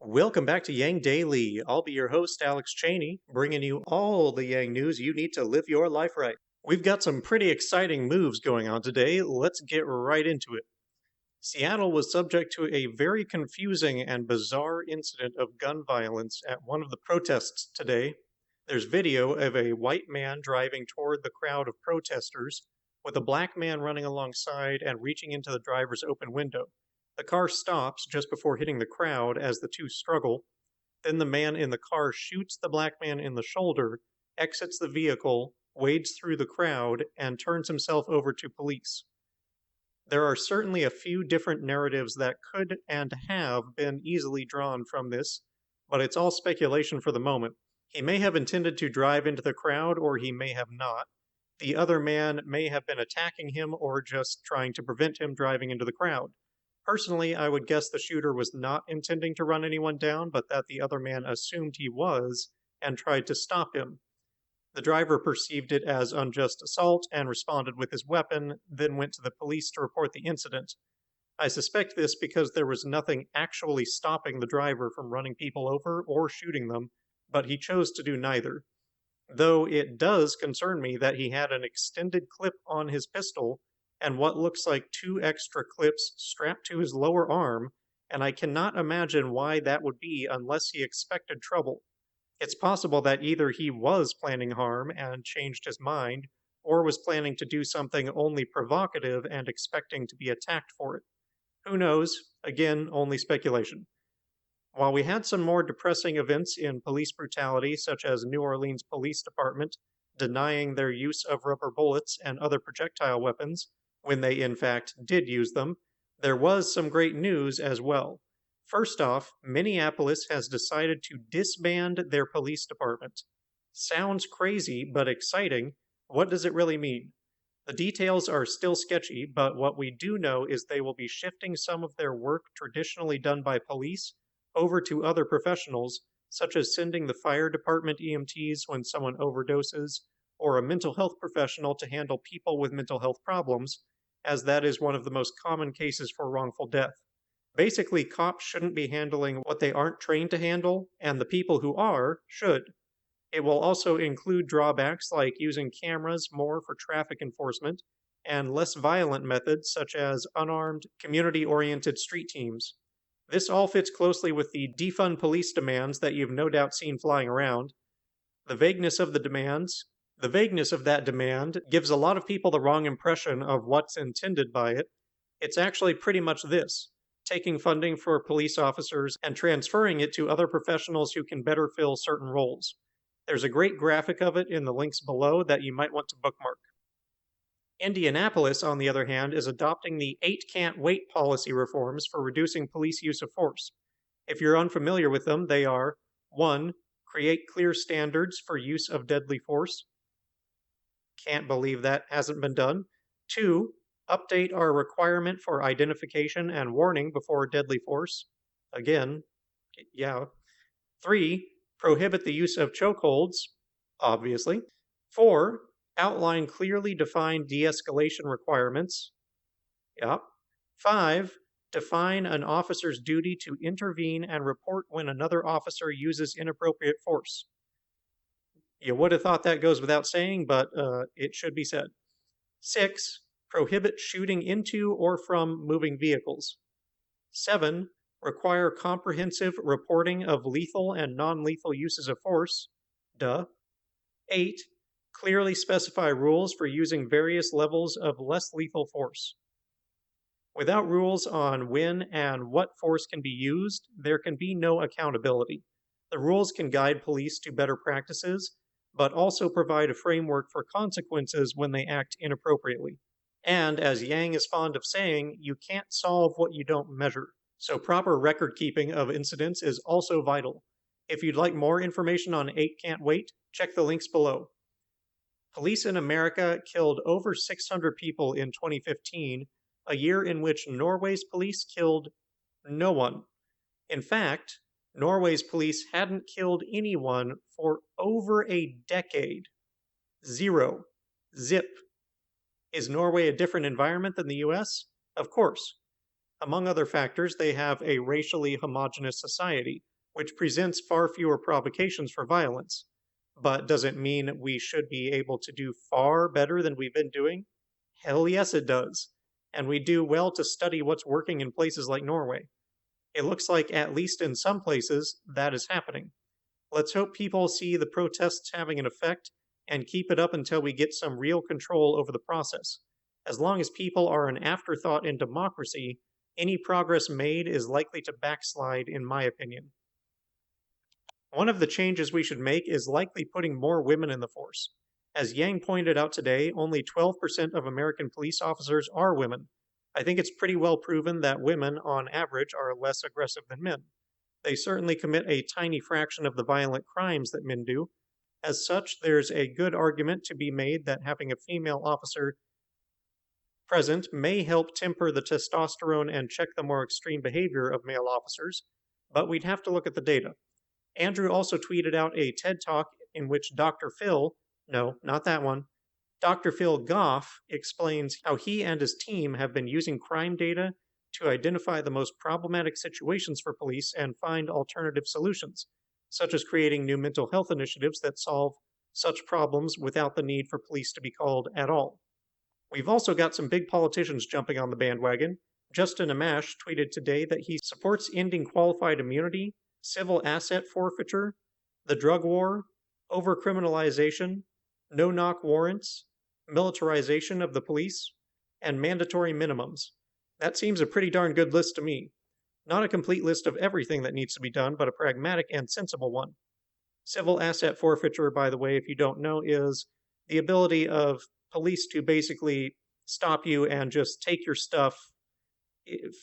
Welcome back to Yang Daily. I'll be your host, Alex Cheney, bringing you all the Yang news you need to live your life right. We've got some pretty exciting moves going on today. Let's get right into it. Seattle was subject to a very confusing and bizarre incident of gun violence at one of the protests today. There's video of a white man driving toward the crowd of protesters, with a black man running alongside and reaching into the driver's open window. The car stops just before hitting the crowd as the two struggle. Then the man in the car shoots the black man in the shoulder, exits the vehicle, wades through the crowd, and turns himself over to police. There are certainly a few different narratives that could and have been easily drawn from this, but it's all speculation for the moment. He may have intended to drive into the crowd, or he may have not. The other man may have been attacking him or just trying to prevent him driving into the crowd. Personally, I would guess the shooter was not intending to run anyone down, but that the other man assumed he was and tried to stop him. The driver perceived it as unjust assault and responded with his weapon, then went to the police to report the incident. I suspect this because there was nothing actually stopping the driver from running people over or shooting them, but he chose to do neither. Though it does concern me that he had an extended clip on his pistol and what looks like 2 extra clips strapped to his lower arm, and I cannot imagine why that would be unless he expected trouble. It's possible that either he was planning harm and changed his mind, or was planning to do something only provocative and expecting to be attacked for it. Who knows? Again, only speculation. While we had some more depressing events in police brutality, such as New Orleans Police Department denying their use of rubber bullets and other projectile weapons, when they in fact did use them, there was some great news as well. First off, Minneapolis has decided to disband their police department. Sounds crazy, but exciting. What does it really mean? The details are still sketchy, but what we do know is they will be shifting some of their work traditionally done by police over to other professionals, such as sending the fire department EMTs when someone overdoses, or a mental health professional to handle people with mental health problems, as that is one of the most common cases for wrongful death. Basically, cops shouldn't be handling what they aren't trained to handle, and the people who are should. It will also include drawbacks like using cameras more for traffic enforcement, and less violent methods such as unarmed, community-oriented street teams. This all fits closely with the defund police demands that you've no doubt seen flying around. The vagueness of that demand gives a lot of people the wrong impression of what's intended by it. It's actually pretty much this: taking funding for police officers and transferring it to other professionals who can better fill certain roles. There's a great graphic of it in the links below that you might want to bookmark. Indianapolis, on the other hand, is adopting the 8CantWait policy reforms for reducing police use of force. If you're unfamiliar with them, they are 1. Create clear standards for use of deadly force. Can't believe that hasn't been done. 2. Update our requirement for identification and warning before deadly force. Again, yeah. 3. Prohibit the use of chokeholds. Obviously. 4. Outline clearly defined de-escalation requirements. Yep. 5. Define an officer's duty to intervene and report when another officer uses inappropriate force. You would have thought that goes without saying, but it should be said. 6. Prohibit shooting into or from moving vehicles. 7. Require comprehensive reporting of lethal and non-lethal uses of force. Duh. 8. Clearly specify rules for using various levels of less lethal force. Without rules on when and what force can be used, there can be no accountability. The rules can guide police to better practices, but also provide a framework for consequences when they act inappropriately. And as Yang is fond of saying, you can't solve what you don't measure. So proper record keeping of incidents is also vital. If you'd like more information on 8CantWait, check the links below. Police in America killed over 600 people in 2015, a year in which Norway's police killed no one. In fact, Norway's police hadn't killed anyone for over a decade. 0. Zip. Is Norway a different environment than the US? Of course. Among other factors, they have a racially homogeneous society, which presents far fewer provocations for violence. But does it mean we should be able to do far better than we've been doing? Hell yes, it does. And we do well to study what's working in places like Norway. It looks like, at least in some places, that is happening. Let's hope people see the protests having an effect and keep it up until we get some real control over the process. As long as people are an afterthought in democracy, any progress made is likely to backslide, in my opinion. One of the changes we should make is likely putting more women in the force. As Yang pointed out today, only 12% of American police officers are women. I think it's pretty well proven that women, on average, are less aggressive than men. They certainly commit a tiny fraction of the violent crimes that men do. As such, there's a good argument to be made that having a female officer present may help temper the testosterone and check the more extreme behavior of male officers, but we'd have to look at the data. Andrew also tweeted out a TED Talk in which Dr. Phil, no, not that one, Dr. Phil Goff explains how he and his team have been using crime data to identify the most problematic situations for police and find alternative solutions, such as creating new mental health initiatives that solve such problems without the need for police to be called at all. We've also got some big politicians jumping on the bandwagon. Justin Amash tweeted today that he supports ending qualified immunity, civil asset forfeiture, the drug war, overcriminalization, no-knock warrants, militarization of the police, and mandatory minimums. That seems a pretty darn good list to me. Not a complete list of everything that needs to be done, but a pragmatic and sensible one. Civil asset forfeiture, by the way, if you don't know, is the ability of police to basically stop you and just take your stuff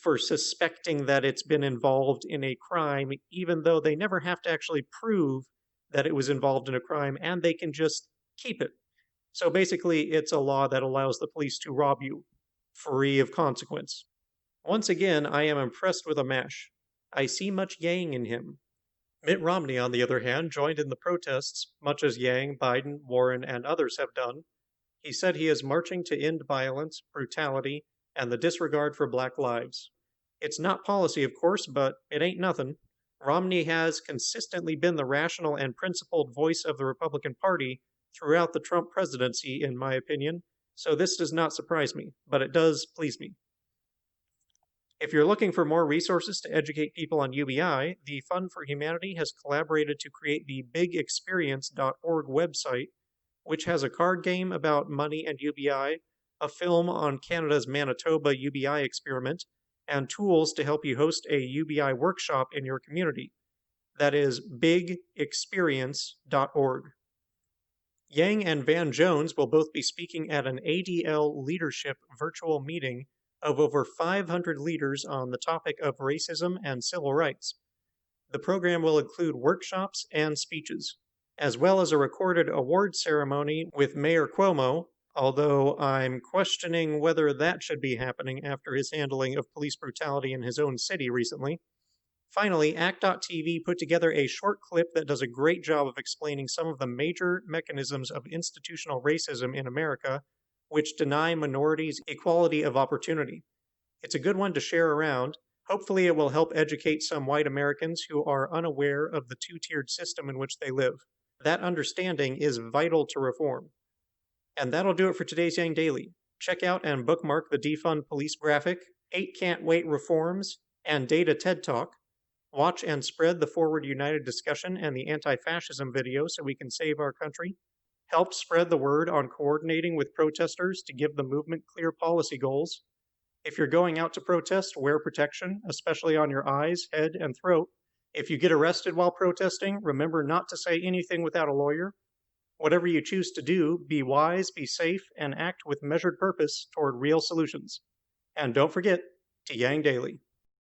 for suspecting that it's been involved in a crime, even though they never have to actually prove that it was involved in a crime, and they can just keep it. So basically, it's a law that allows the police to rob you, free of consequence. Once again, I am impressed with Amash. I see much Yang in him. Mitt Romney, on the other hand, joined in the protests, much as Yang, Biden, Warren, and others have done. He said he is marching to end violence, brutality, and the disregard for black lives. It's not policy, of course, but it ain't nothing. Romney has consistently been the rational and principled voice of the Republican Party throughout the Trump presidency, in my opinion, so this does not surprise me, but it does please me. If you're looking for more resources to educate people on UBI, the Fund for Humanity has collaborated to create the bigexperience.org website, which has a card game about money and UBI, a film on Canada's Manitoba UBI experiment, and tools to help you host a UBI workshop in your community. That is bigexperience.org. Yang and Van Jones will both be speaking at an ADL leadership virtual meeting of over 500 leaders on the topic of racism and civil rights. The program will include workshops and speeches, as well as a recorded award ceremony with Mayor Cuomo, although I'm questioning whether that should be happening after his handling of police brutality in his own city recently. Finally, Act.tv put together a short clip that does a great job of explaining some of the major mechanisms of institutional racism in America, which deny minorities equality of opportunity. It's a good one to share around. Hopefully it will help educate some white Americans who are unaware of the two-tiered system in which they live. That understanding is vital to reform. And that'll do it for today's Yang Daily. Check out and bookmark the Defund Police graphic, 8CantWait reforms, and Data TED Talk. Watch and spread the Forward United discussion and the anti-fascism video so we can save our country. Help spread the word on coordinating with protesters to give the movement clear policy goals. If you're going out to protest, wear protection, especially on your eyes, head, and throat. If you get arrested while protesting, remember not to say anything without a lawyer. Whatever you choose to do, be wise, be safe, and act with measured purpose toward real solutions. And don't forget to Yang Daily.